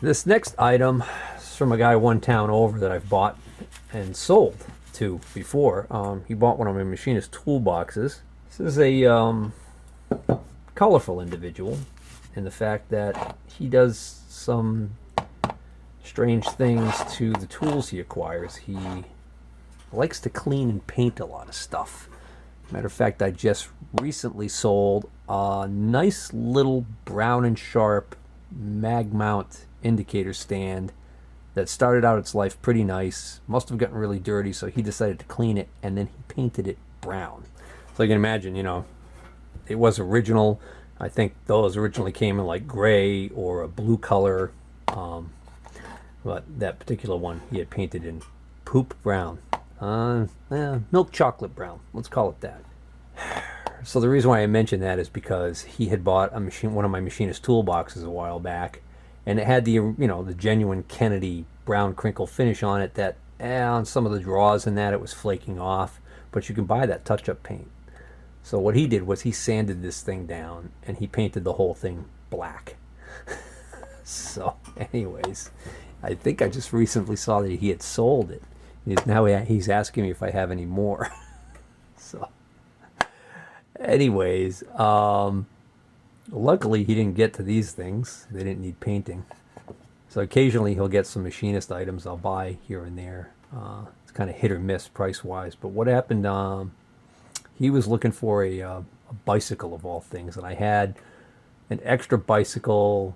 This next item is from a guy one town over that I've bought and sold to before. He bought one of my machinist toolboxes. This is a colorful individual in the fact that he does some strange things to the tools he acquires. He likes to clean and paint a lot of stuff. Matter of fact, I just recently sold a nice little brown and sharp mag mount indicator stand that started out its life pretty nice. Must have gotten really dirty, so he decided to clean it, and then he painted it brown. So you can imagine, it was original. I think those originally came in like gray or a blue color, but that particular one he had painted in poop brown. Milk chocolate brown, let's call it that. So the reason why I mention that is because he had bought one of my machinist toolboxes a while back, and it had the genuine Kennedy brown crinkle finish on it that on some of the drawers and that it was flaking off, but you can buy that touch-up paint. So what he did was he sanded this thing down and he painted the whole thing black. So anyways, I think I just recently saw that he had sold it. He's asking me if I have any more. So anyways, luckily he didn't get to these things. They didn't need painting. So occasionally he'll get some machinist items I'll buy here and there. It's kind of hit or miss price-wise. But what happened, he was looking for a bicycle of all things. And I had an extra bicycle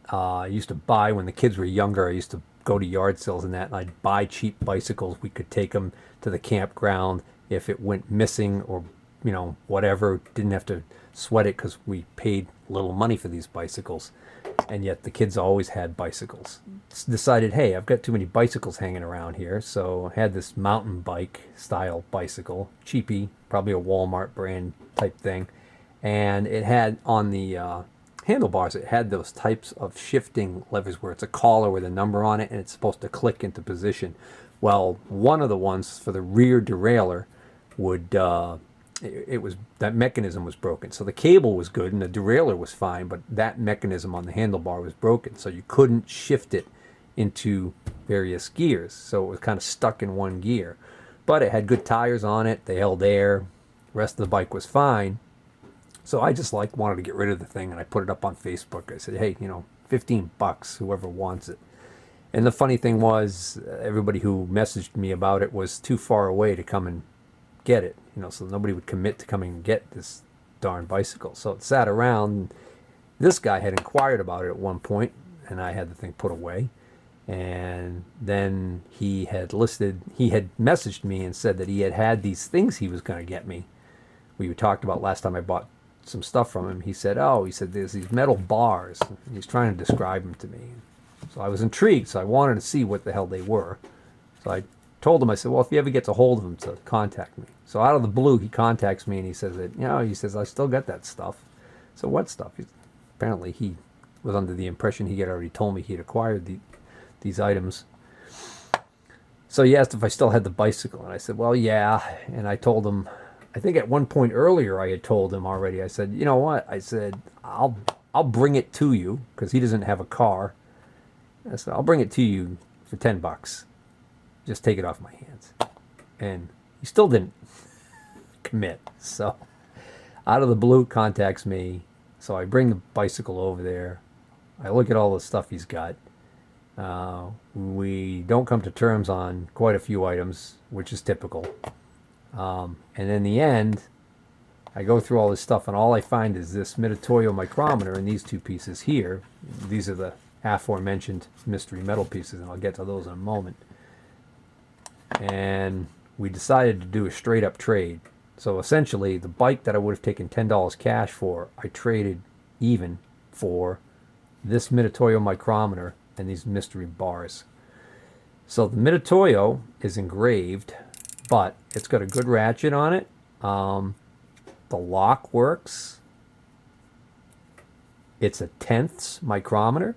I used to buy when the kids were younger. I used to go to yard sales and that, and I'd buy cheap bicycles. We could take them to the campground if it went missing or whatever. Didn't have to sweat it because we paid little money for these bicycles, and yet the kids always had bicycles. Decided, hey, I've got too many bicycles hanging around here, so I had this mountain bike style bicycle, cheapy, probably a Walmart brand type thing, and it had on the handlebars, it had those types of shifting levers where it's a collar with a number on it and it's supposed to click into position. Well, one of the ones for the rear derailleur would that mechanism was broken. So the cable was good and the derailleur was fine, but that mechanism on the handlebar was broken, so you couldn't shift it into various gears. So it was kind of stuck in one gear. But it had good tires on it, they held air, the rest of the bike was fine. So I just wanted to get rid of the thing, and I put it up on Facebook. I said, hey, $15, whoever wants it. And the funny thing was, everybody who messaged me about it was too far away to come and get it. So nobody would commit to coming and get this darn bicycle. So it sat around. This guy had inquired about it at one point, and I had the thing put away. And then he had messaged me and said that he had these things he was going to get me. We talked about last time I bought some stuff from him. He said there's these metal bars. He's trying to describe them to me. So I was intrigued, so I wanted to see what the hell they were. So I told him, I said, well, if he ever gets a hold of them, to contact me. So out of the blue, he contacts me and he says that, I still got that stuff. So what stuff? Apparently he was under the impression he had already told me he had acquired these items. So he asked if I still had the bicycle, and I said, well, yeah. And I told him, I think at one point earlier I had told him already, I said, you know what? I said, I'll bring it to you, because he doesn't have a car. I said, I'll bring it to you for $10. Just take it off my hands. And he still didn't commit. So out of the blue, contacts me. So I bring the bicycle over there. I look at all the stuff he's got. We don't come to terms on quite a few items, which is typical. And in the end, I go through all this stuff, and all I find is this Mitutoyo micrometer and these two pieces here. These are the aforementioned mystery metal pieces, and I'll get to those in a moment. And we decided to do a straight up trade. So essentially, the bike that I would have taken $10 cash for, I traded even for this Mitutoyo micrometer and these mystery bars. So the Mitutoyo is engraved, but it's got a good ratchet on it. The lock works. It's a tenths micrometer,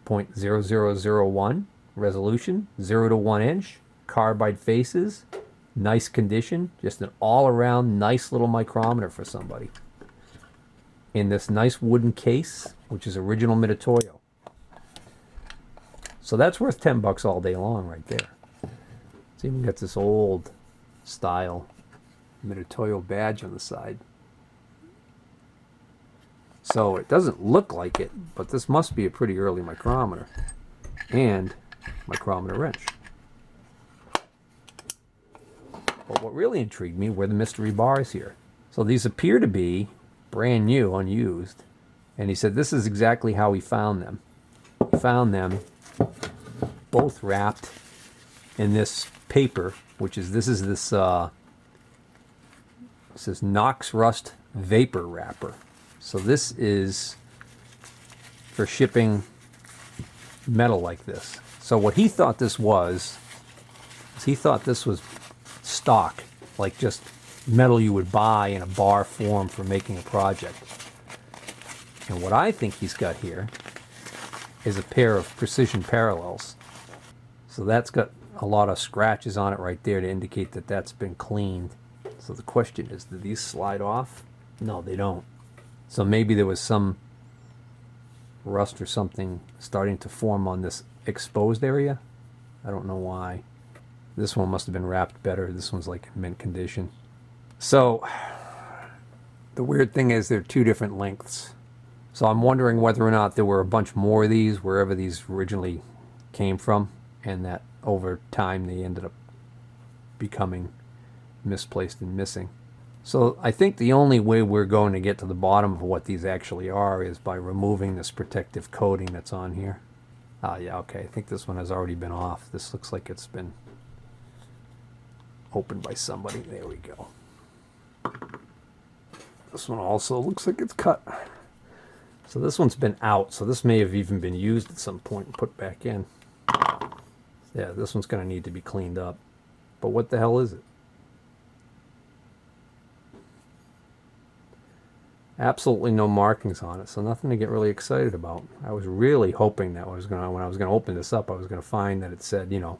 0.0001 resolution, 0 to 1 inch, carbide faces, nice condition, just an all-around nice little micrometer for somebody. In this nice wooden case, which is original Mitutoyo. So that's worth $10 all day long right there. It's even got this old style Mitutoyo badge on the side. So it doesn't look like it, but this must be a pretty early micrometer. And micrometer wrench. But what really intrigued me were the mystery bars here. So these appear to be brand new, unused. And he said this is exactly how he found them. He found them both wrapped in this paper, which is this says Knox Rust vapor wrapper. So this is for shipping metal like this. So what he thought this was he thought this was stock, like just metal you would buy in a bar form for making a project. And what I think he's got here is a pair of precision parallels. So that's got a lot of scratches on it right there to indicate that that's been cleaned. So the question is, do these slide off? No, they don't. So maybe there was some rust or something starting to form on this exposed area. I don't know why. This one must have been wrapped better. This one's like in mint condition. So the weird thing is they're two different lengths. So I'm wondering whether or not there were a bunch more of these wherever these originally came from, and that over time they ended up becoming misplaced and missing. So I think the only way we're going to get to the bottom of what these actually are is by removing this protective coating that's on here. Ah, yeah, okay. I think this one has already been off. This looks like it's been opened by somebody. There we go. This one also looks like it's cut. So this one's been out. So this may have even been used at some point and put back in. Yeah, this one's going to need to be cleaned up. But what the hell is it? Absolutely no markings on it, so nothing to get really excited about. I was really hoping that when I was gonna open this up, I was gonna find that it said, you know,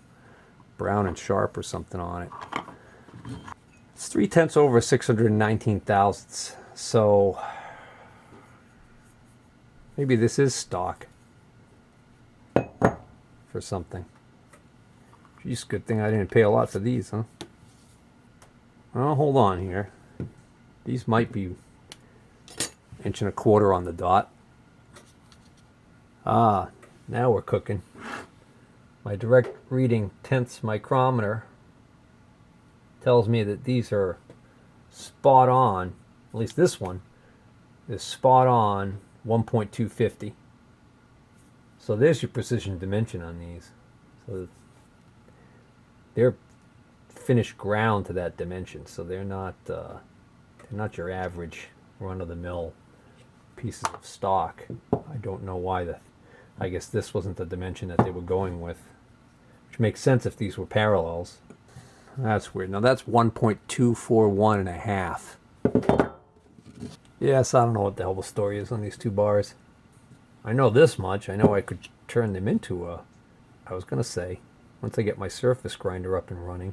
brown and sharp or something on it. It's 3/10 over 619 thousandths, so maybe this is stock for something. Geez, good thing I didn't pay a lot for these, huh? Well, hold on here. These might be 1.25 inches on the dot. Ah, now we're cooking. My direct reading tenths micrometer tells me that these are spot on, at least this one is spot on 1.250. So there's your precision dimension on these. So they're finished ground to that dimension, so they're not your average run-of-the-mill pieces of stock. I don't know why I guess this wasn't the dimension that they were going with, which makes sense if these were parallels. That's weird. Now that's 1.241 and a half. Yes, I don't know what the hell the story is on these two bars. I know this much. I know I could turn them into I was gonna say, once I get my surface grinder up and running,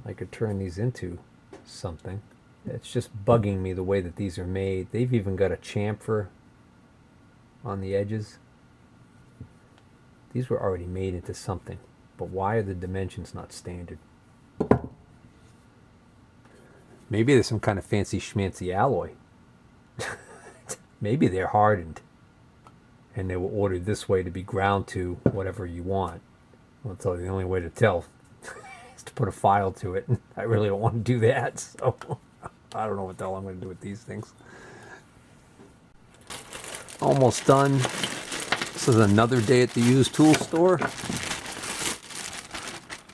I could turn these into something. It's just bugging me the way that these are made. They've even got a chamfer on the edges. These were already made into something, but why are the dimensions not standard? Maybe there's some kind of fancy schmancy alloy. Maybe they're hardened and they were ordered this way to be ground to whatever you want. I'll tell you, the only way to tell is to put a file to it, and I really don't want to do that, so I don't know what the hell I'm going to do with these things. Almost done. This is another day at the used tool store.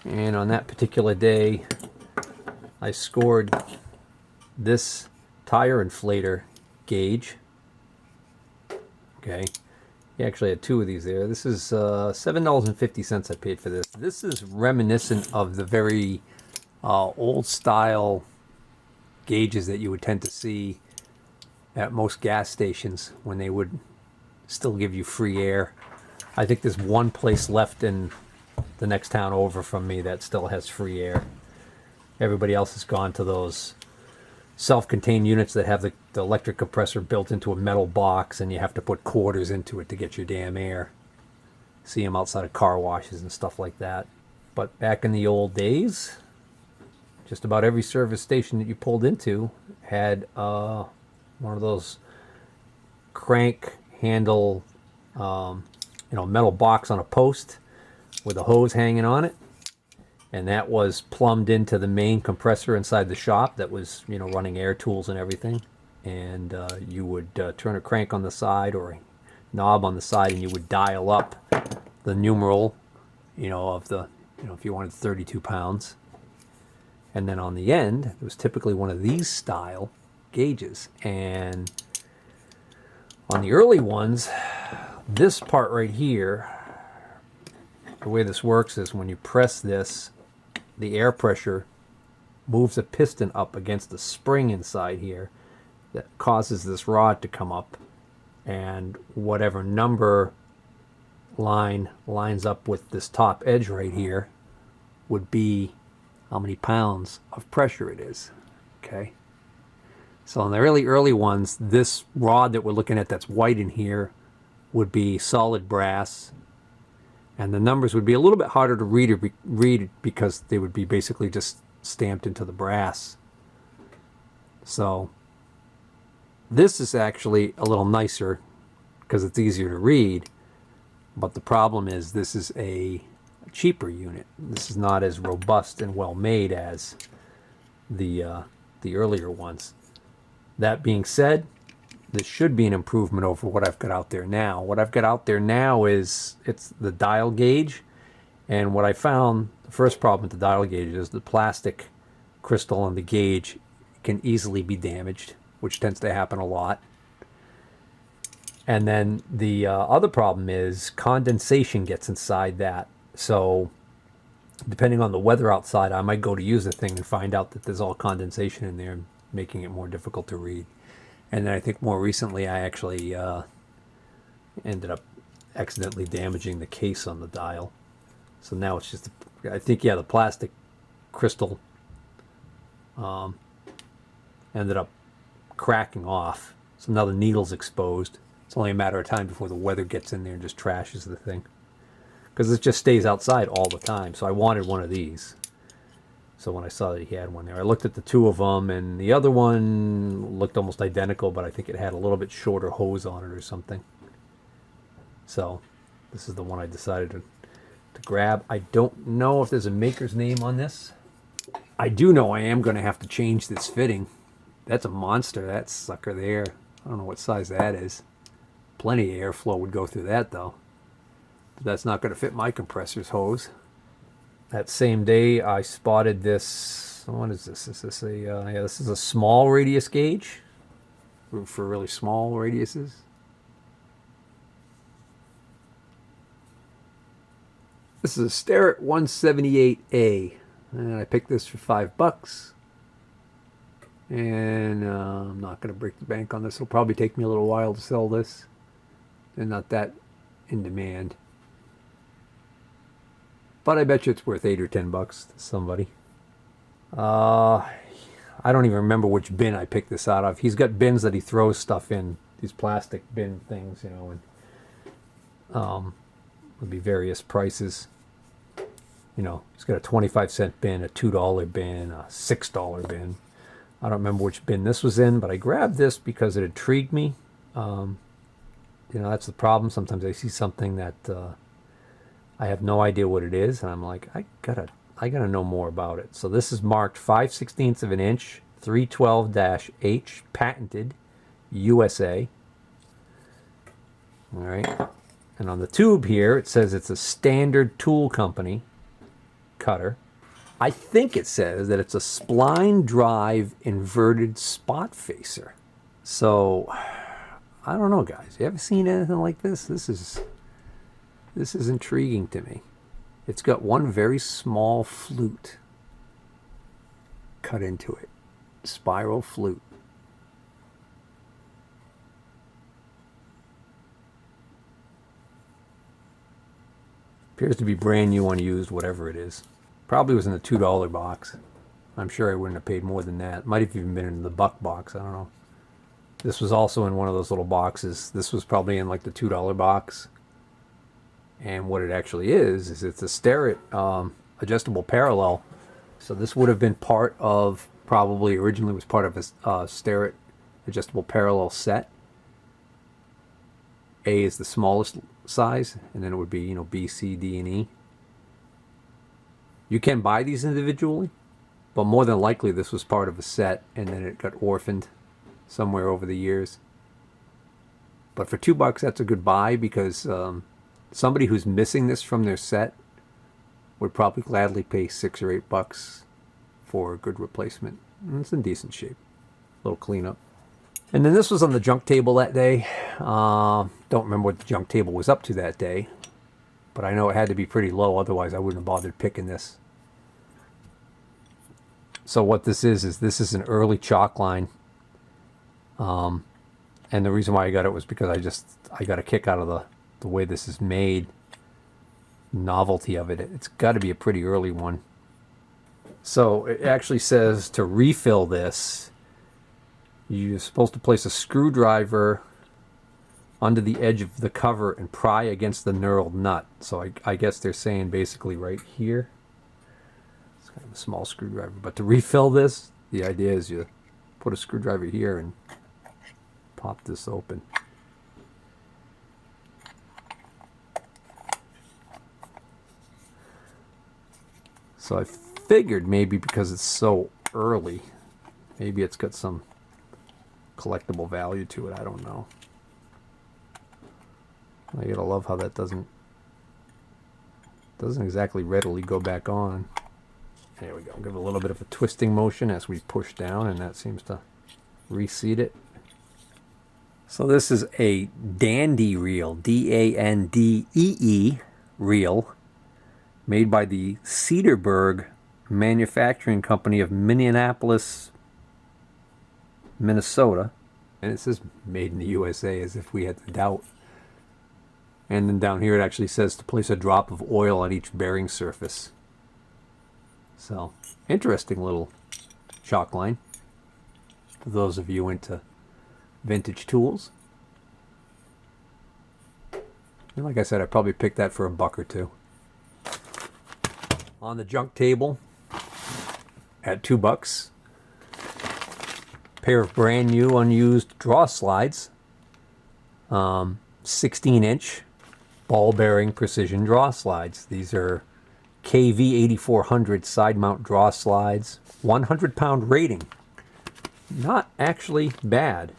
And on that particular day, I scored this tire inflator gauge. Okay. He actually had two of these there. This is $7.50 I paid for this. This is reminiscent of the very old style gauges that you would tend to see at most gas stations when they would still give you free air. I think there's one place left in the next town over from me that still has free air. Everybody else has gone to those self-contained units that have the electric compressor built into a metal box, and you have to put quarters into it to get your damn air. See them outside of car washes and stuff like that. But back in the old days, just about every service station that you pulled into had one of those crank handle, metal box on a post with a hose hanging on it. And that was plumbed into the main compressor inside the shop that was, running air tools and everything. And you would turn a crank on the side or a knob on the side, and you would dial up the numeral, of the, if you wanted 32 pounds. And then on the end, it was typically one of these style gauges. And on the early ones, this part right here, the way this works is when you press this, the air pressure moves a piston up against the spring inside here that causes this rod to come up, and whatever number line lines up with this top edge right here would be how many pounds of pressure it is. Okay, so on the really early ones, this rod that we're looking at that's white in here would be solid brass, and the numbers would be a little bit harder to read because they would be basically just stamped into the brass. So this is actually a little nicer because it's easier to read, but the problem is this is a cheaper unit. This is not as robust and well made as the earlier ones. That being said, this should be an improvement over what I've got out there now. What I've got out there now is it's the dial gauge, and what I found, the first problem with the dial gauge is the plastic crystal on the gauge can easily be damaged, which tends to happen a lot. And then the other problem is condensation gets inside that. So depending on the weather outside, I might go to use the thing and find out that there's all condensation in there, making it more difficult to read. And then I think more recently I actually ended up accidentally damaging the case on the dial. So now it's just, I think, the plastic crystal ended up cracking off. So now the needle's exposed. It's only a matter of time before the weather gets in there and just trashes the thing. Because it just stays outside all the time. So I wanted one of these. So when I saw that he had one there, I looked at the two of them, and the other one looked almost identical, but I think it had a little bit shorter hose on it or something. So this is the one I decided to grab. I don't know if there's a maker's name on this. I do know I am going to have to change this fitting. That's a monster, that sucker there. I don't know what size that is. Plenty of airflow would go through that, though. But that's not going to fit my compressor's hose. That same day, I spotted this. What is this? Is this a? Yeah, this is a small radius gauge for really small radiuses. This is a Starrett 178A, and I picked this for $5. And I'm not going to break the bank on this. It'll probably take me a little while to sell this. They're not that in demand. But I bet you it's worth $8 or $10 to somebody. I don't even remember which bin I picked this out of. He's got bins that he throws stuff in, these plastic bin things, and would be various prices. He's got a 25-cent bin, a $2 bin, a $6 bin. I don't remember which bin this was in, but I grabbed this because it intrigued me. That's the problem. Sometimes I see something that I have no idea what it is, and I'm like, I gotta know more about it. So this is marked 5/16 of an inch, 312-H, patented, USA. All right, and on the tube here it says it's a standard tool company cutter. I think it says that it's a spline drive inverted spot facer. So I don't know, guys. You ever seen anything like this? This is intriguing to me. It's got one very small flute cut into it. Spiral flute. Appears to be brand new, unused, whatever it is. Probably was in the $2 box. I'm sure I wouldn't have paid more than that. Might have even been in the buck box. I don't know. This was also in one of those little boxes. This was probably in like the $2 box. And what it actually is it's a Starrett adjustable parallel. So this would have been part of, probably originally was part of a Starrett adjustable parallel set. A is the smallest size, and then it would be, you know, B, C, D, and E. You can buy these individually, but more than likely this was part of a set, and then it got orphaned somewhere over the years. But for $2, that's a good buy, because somebody who's missing this from their set would probably gladly pay $6 or $8 for a good replacement. And it's in decent shape. A little cleanup. And then this was on the junk table that day. Don't remember what the junk table was up to that day, but I know it had to be pretty low, otherwise I wouldn't have bothered picking this. So what this is this is an early chalk line. And the reason why I got it was because I got a kick out of the way this is made. Novelty of it. It's got to be a pretty early one. So it actually says to refill this, you're supposed to place a screwdriver under the edge of the cover and pry against the knurled nut. So I guess they're saying basically right here. It's kind of a small screwdriver. But to refill this, the idea is you put a screwdriver here and pop this open. So I figured maybe because it's so early, maybe it's got some collectible value to it. I don't know. I gotta love how that doesn't exactly readily go back on. There we go. Give it a little bit of a twisting motion as we push down, and that seems to reseat it. So this is a Dandy reel, D-A-N-D-E-E reel, made by the Cedarburg Manufacturing Company of Minneapolis, Minnesota. And it says made in the USA, as if we had the doubt. And then down here it actually says to place a drop of oil on each bearing surface. So, interesting little chalk line for those of you into vintage tools. And like I said, I probably picked that for $1 or $2. On the junk table at $2, pair of brand new unused draw slides, 16-inch ball bearing precision draw slides. These are KV 8400 side mount draw slides, 100-pound rating. Not actually bad.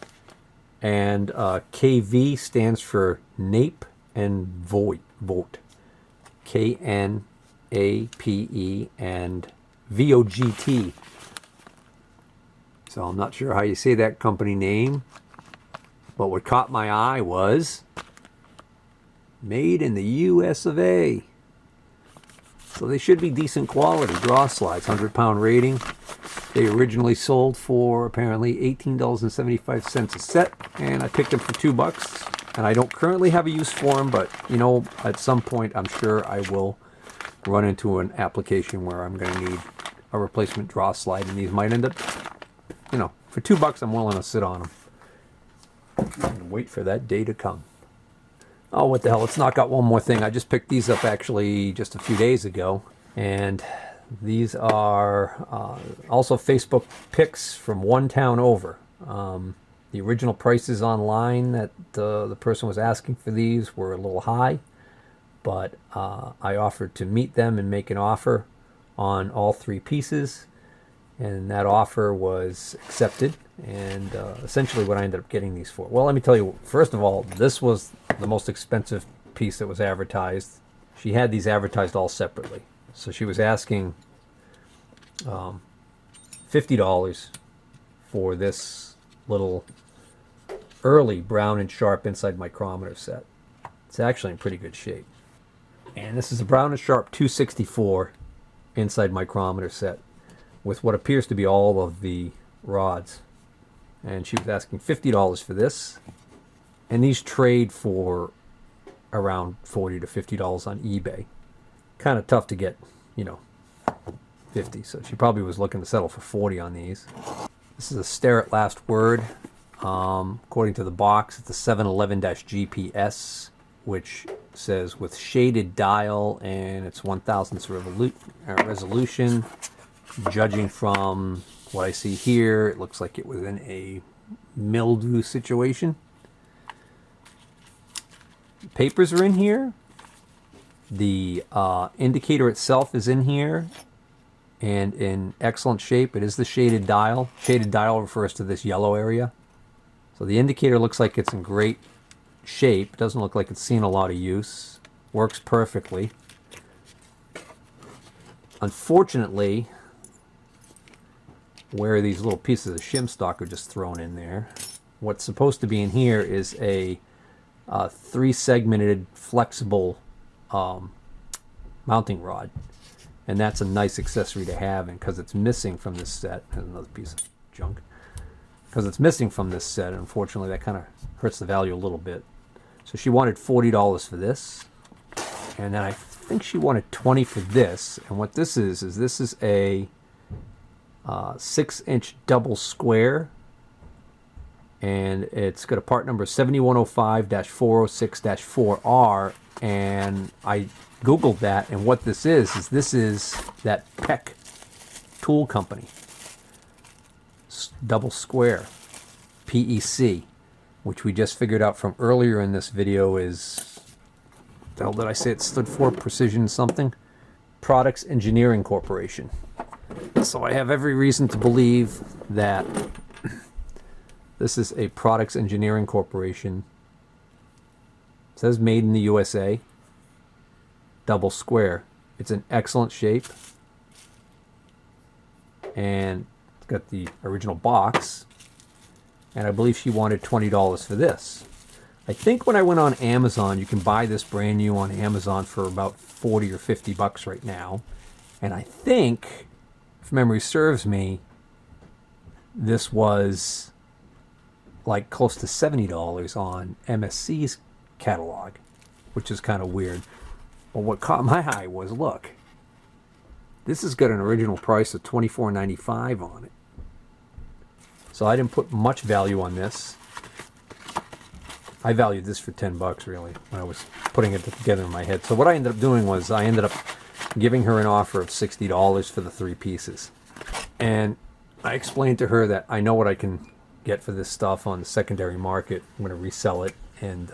And KV stands for Nape and Vote. K-N-A-P-E and V-O-G-T. So I'm not sure how you say that company name, but what caught my eye was made in the US of A. So they should be decent quality draw slides, 100-pound rating. They originally sold for apparently $18.75 a set, and I picked them for $2. And I don't currently have a use for them, but you know, at some point I'm sure I will run into an application where I'm going to need a replacement draw slide, and these might end up, you know, for $2 I'm willing to sit on them and wait for that day to come. Oh, what the hell, let's knock out one more thing. I just picked these up actually just a few days ago, and these are also Facebook picks from one town over. The original prices online that the person was asking for these were a little high, but I offered to meet them and make an offer on all 3 pieces, and that offer was accepted. And essentially what I ended up getting these for, well, let me tell you, first of all, this was the most expensive piece that was advertised. She had these advertised all separately, so she was asking $50 for this little early Brown and Sharp inside micrometer set. It's actually in pretty good shape. And this is a Brown and Sharp 264 inside micrometer set with what appears to be all of the rods. And she was asking $50 for this. And these trade for around $40 to $50 on eBay. Kind of tough to get, you know, 50. So she probably was looking to settle for 40 on these. This is a stare at last word. According to the box, it's a 711-GPS, which says with shaded dial, and it's 1,000th resolution. Judging from what I see here, it looks like it was in a mildew situation. Papers are in here. The indicator itself is in here and in excellent shape. It is the shaded dial. Shaded dial refers to this yellow area. So the indicator looks like it's in great shape. Doesn't look like it's seen a lot of use. Works perfectly. Unfortunately, where these little pieces of shim stock are just thrown in there, what's supposed to be in here is a 3-segmented flexible mounting rod, and that's a nice accessory to have. And because it's missing from this set, there's another piece of junk. Because it's missing from this set, unfortunately, that kind of hurts the value a little bit. So she wanted $40 for this, and then I think she wanted $20 for this. And what this is a 6-inch double square, and it's got a part number 7105-406-4R, and I googled that, and what this is that Peck tool company double square PEC, which we just figured out from earlier in this video is, the hell did I say it stood for? Precision something? Products Engineering Corporation. So I have every reason to believe that this is a Products Engineering Corporation. It says made in the USA. Double square. It's in excellent shape. And it's got the original box. And I believe she wanted $20 for this. I think when I went on Amazon, you can buy this brand new on Amazon for about 40 or 50 bucks right now. And I think, if memory serves me, this was like close to $70 on MSC's catalog, which is kind of weird. But what caught my eye was, look, this has got an original price of $24.95 on it. So I didn't put much value on this. I valued this for 10 bucks really when I was putting it together in my head. So what I ended up doing was I ended up giving her an offer of $60 for the 3 pieces. And I explained to her that I know what I can get for this stuff on the secondary market. I'm going to resell it. And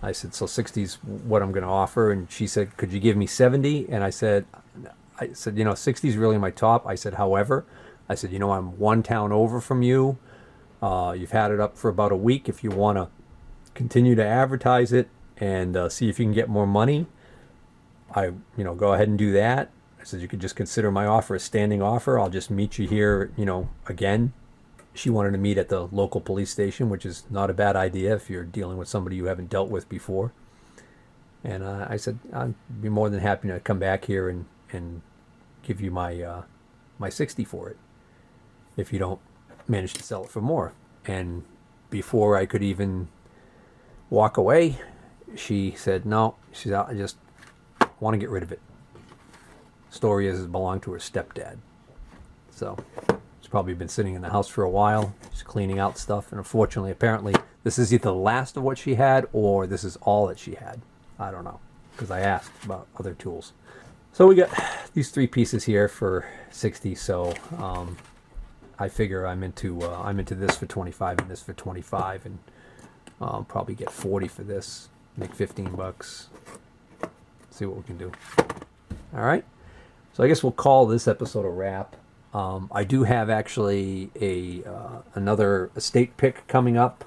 I said, so 60 is what I'm going to offer. And she said, could you give me 70? And I said, you know, 60 is really my top. I said, however, I said, you know, I'm one town over from you. You've had it up for about a week. If you want to continue to advertise it and see if you can get more money, go ahead and do that. I said, you could just consider my offer a standing offer. I'll just meet you here, again. She wanted to meet at the local police station, which is not a bad idea if you're dealing with somebody you haven't dealt with before. And I said, I'd be more than happy to come back here and give you my 60 for it if you don't manage to sell it for more. And before I could even walk away, she said, no, she's out. I just want to get rid of it. Story is it belonged to her stepdad. So it's probably been sitting in the house for a while. She's cleaning out stuff. And unfortunately, apparently, this is either the last of what she had or this is all that she had. I don't know, because I asked about other tools. So we got these 3 pieces here for 60. So I figure I'm into this for 25 and this for 25, and I'll probably get 40 for this. Make 15 bucks. See what we can do. All right. So I guess we'll call this episode a wrap. I do have actually another estate pick coming up.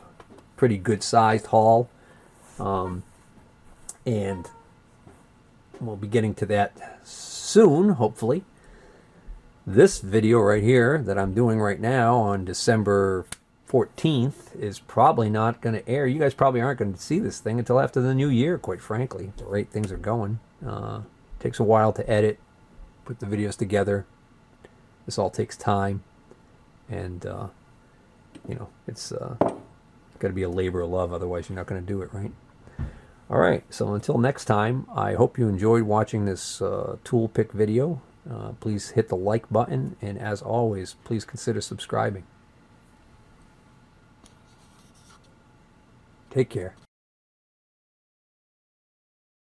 Pretty good sized haul. And we'll be getting to that soon, hopefully. This video right here that I'm doing right now on December 14th is probably not going to air. You guys probably aren't going to see this thing until after the new year, quite frankly, at the rate things are going. Takes a while to edit, put the videos together. This all takes time. And, it's got to be a labor of love, otherwise you're not going to do it, right? All right, so until next time, I hope you enjoyed watching this tool pick video. Please hit the like button, and as always, please consider subscribing. Take care.